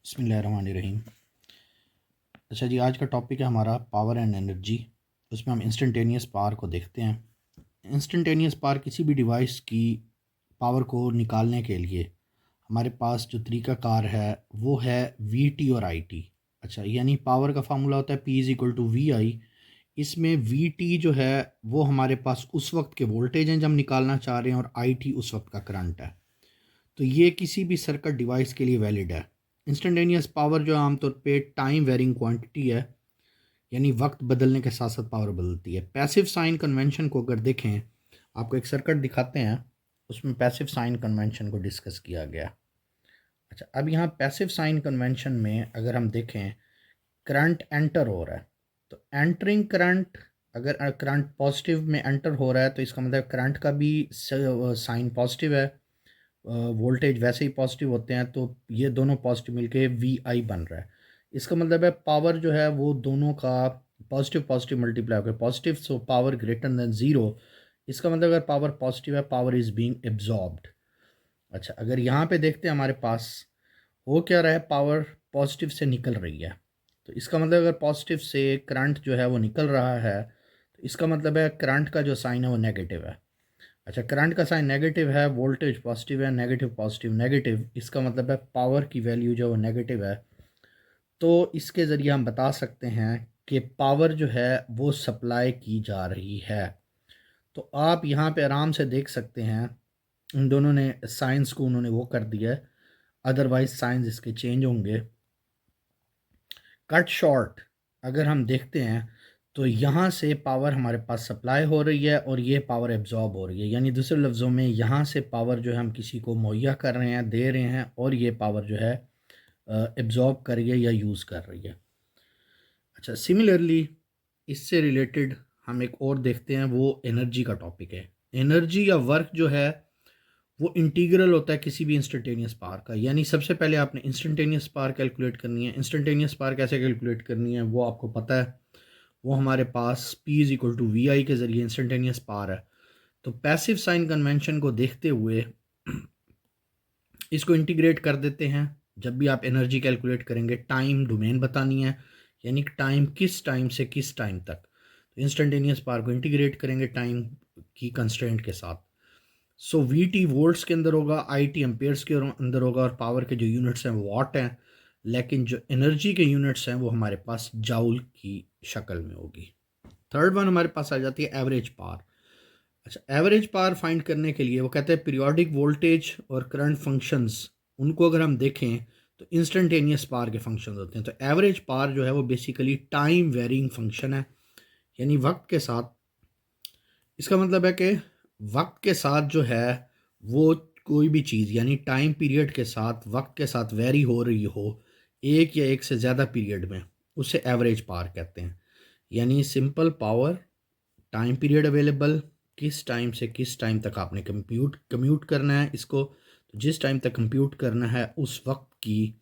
बिस्मिल्लाहिर्रहमानिर्रहीम। अच्छा जी, आज का टॉपिक है हमारा पावर एंड एनर्जी। उसमें हम इंस्टेंटेनियस पावर को देखते हैं। इंस्टेंटेनियस पावर किसी भी डिवाइस की पावर को निकालने के लिए हमारे पास जो तरीक़ाकार है वो है वी टी और आई टी। अच्छा, यानी पावर का फार्मूला होता है P is equal to V I. इसमें वी टी जो है वो हमारे पास उस वक्त के वोल्टेज हैं जब हम निकालना चाह रहे हैं, और आई टी उस वक्त का करंट है। तो ये किसी भी सर्किट डिवाइस के लिए वैलिड है। इंस्टेंटेनियस पावर जो आमतौर पे टाइम वेरिंग क्वांटिटी है, यानी वक्त बदलने के साथ साथ पावर बदलती है। पैसिव साइन कन्वेंशन को अगर देखें, आपको एक सर्किट दिखाते हैं, उसमें पैसिव साइन कन्वेंशन को डिस्कस किया गया। अच्छा, अब यहाँ पैसिव साइन कन्वेंशन में अगर हम देखें, करंट एंटर हो रहा है, तो एंटरिंग करंट, अगर करंट पॉजिटिव में एंटर हो रहा है तो इसका मतलब करंट का भी साइन पॉजिटिव है, वोल्टेज वैसे ही पॉजिटिव होते हैं, तो ये दोनों पॉजिटिव मिलके वी आई बन रहा है। इसका मतलब है पावर जो है वो दोनों का पॉजिटिव पॉजिटिव मल्टीप्लाई होकर positive, so power greater than zero. इसका मतलब अगर पावर पॉजिटिव है, पावर इज़ बीइंग एब्जॉर्ब्ड। अच्छा, अगर यहाँ पे देखते हैं हमारे पास हो क्या रहा है, पावर पॉजिटिव से निकल रही है, तो इसका मतलब अगर पॉजिटिव से करंट जो है वो निकल रहा है, तो इसका मतलब है करंट का जो साइन है वो नेगेटिव है। अच्छा, करंट का साइन नेगेटिव है, वोल्टेज पॉजिटिव है, नेगेटिव पॉजिटिव नेगेटिव, इसका मतलब है पावर की वैल्यू जो है वो नेगेटिव है। तो इसके ज़रिए हम बता सकते हैं कि पावर जो है वो सप्लाई की जा रही है। तो आप यहाँ पे आराम से देख सकते हैं, इन दोनों ने साइंस को उन्होंने वो कर दिया है, अदरवाइज साइंस इसके चेंज होंगे। कट शॉर्ट अगर हम देखते हैं, तो यहाँ से पावर हमारे पास सप्लाई हो रही है और ये पावर एब्जॉर्ब हो रही है, यानी दूसरे लफ्ज़ों में यहाँ से पावर जो है हम किसी को मुहैया कर रहे हैं, दे रहे हैं, और ये पावर जो है एब्जॉर्ब कर रही है या यूज़ कर रही है। अच्छा, सिमिलरली इससे रिलेटेड हम एक और देखते हैं, वो एनर्जी का टॉपिक है। एनर्जी या वर्क जो है वो इंटीग्रल होता है किसी भी इंस्टेंटेनियस पावर का। यानी सबसे पहले आपने इंस्टेंटेनियस पावर कैलकुलेट करनी है। इंस्टेंटेनियस पावर कैसे कैलकुलेट करनी है वो आपको पता है, वो हमारे पास P is equal to V I के ज़रिए इंस्टेंटेनियस पावर है। तो पैसिव साइन कन्वेंशन को देखते हुए इसको इंटीग्रेट कर देते हैं। जब भी आप एनर्जी कैलकुलेट करेंगे, टाइम डोमेन बतानी है, यानी टाइम किस टाइम से किस टाइम तक, तो इंस्टेंटेनियस पावर को इंटीग्रेट करेंगे टाइम की कंस्ट्रेंट के साथ। सो वी टी वोल्ट्स के अंदर होगा, आई टी एम्पेयर्स के अंदर होगा, और पावर के जो यूनिट्स हैं वो वाट हैं, लेकिन जो एनर्जी के यूनिट्स हैं वो हमारे पास जाउल की शक्ल में होगी। थर्ड वन हमारे पास आ जाती है एवरेज पावर। अच्छा, एवरेज पावर फाइंड करने के लिए वो कहते हैं पीरियोडिक वोल्टेज और करंट फंक्शंस, उनको अगर हम देखें तो इंस्टेंटेनियस पावर के फंक्शंस होते हैं। तो एवरेज पावर जो है वो बेसिकली टाइम वेरिंग फंक्शन है, यानी वक्त के साथ, इसका मतलब है कि वक्त के साथ जो है वो कोई भी चीज़, यानी टाइम पीरियड के साथ वक्त के साथ वेरी हो रही हो, एक या एक से ज़्यादा पीरियड में, उसे एवरेज पावर कहते हैं। यानी simple power, time period available, किस टाइम से किस टाइम तक आपने कम्यूट करना है इसको, तो जिस टाइम तक कंप्यूट करना है उस वक्त की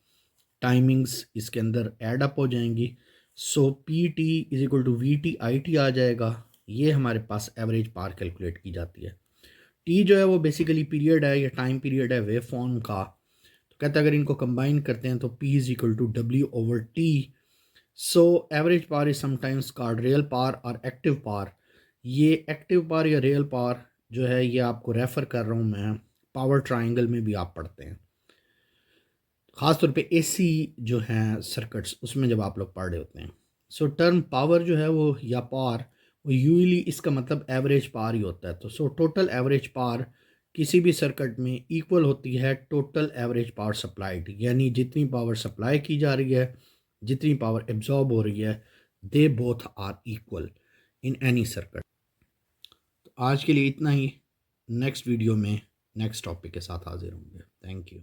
टाइमिंग्स इसके अंदर ऐड अप हो जाएंगी। So P T is equal to V T I T आ जाएगा। ये हमारे पास एवरेज पावर कैलकुलेट की जाती है। टी जो है वो बेसिकली पीरियड है या टाइम पीरियड है वेव फॉर्म का। तो कहते हैं अगर इनको कंबाइन करते हैं तो P is equal to W over T. So average power is sometimes called real power और एक्टिव पावर। ये एक्टिव पावर या रियल पावर जो है ये आपको रेफ़र कर रहा हूँ मैं, पावर ट्राइंगल में भी आप पढ़ते हैं, ख़ासतौर पे एसी जो हैं सर्किट्स उसमें जब आप लोग पढ़ रहे होते हैं। सो टर्म पावर जो है वो या पावर, वो यूजली इसका मतलब एवरेज पावर ही होता है। तो सो टोटल एवरेज पावर किसी भी सर्किट में इक्वल होती है टोटल एवरेज पावर सप्लाइड, यानी जितनी पावर सप्लाई की जा रही है, जितनी पावर एब्जॉर्ब हो रही है, they both are equal in any circuit. तो आज के लिए इतना ही। नेक्स्ट वीडियो में नेक्स्ट टॉपिक के साथ हाजिर होंगे। Thank you.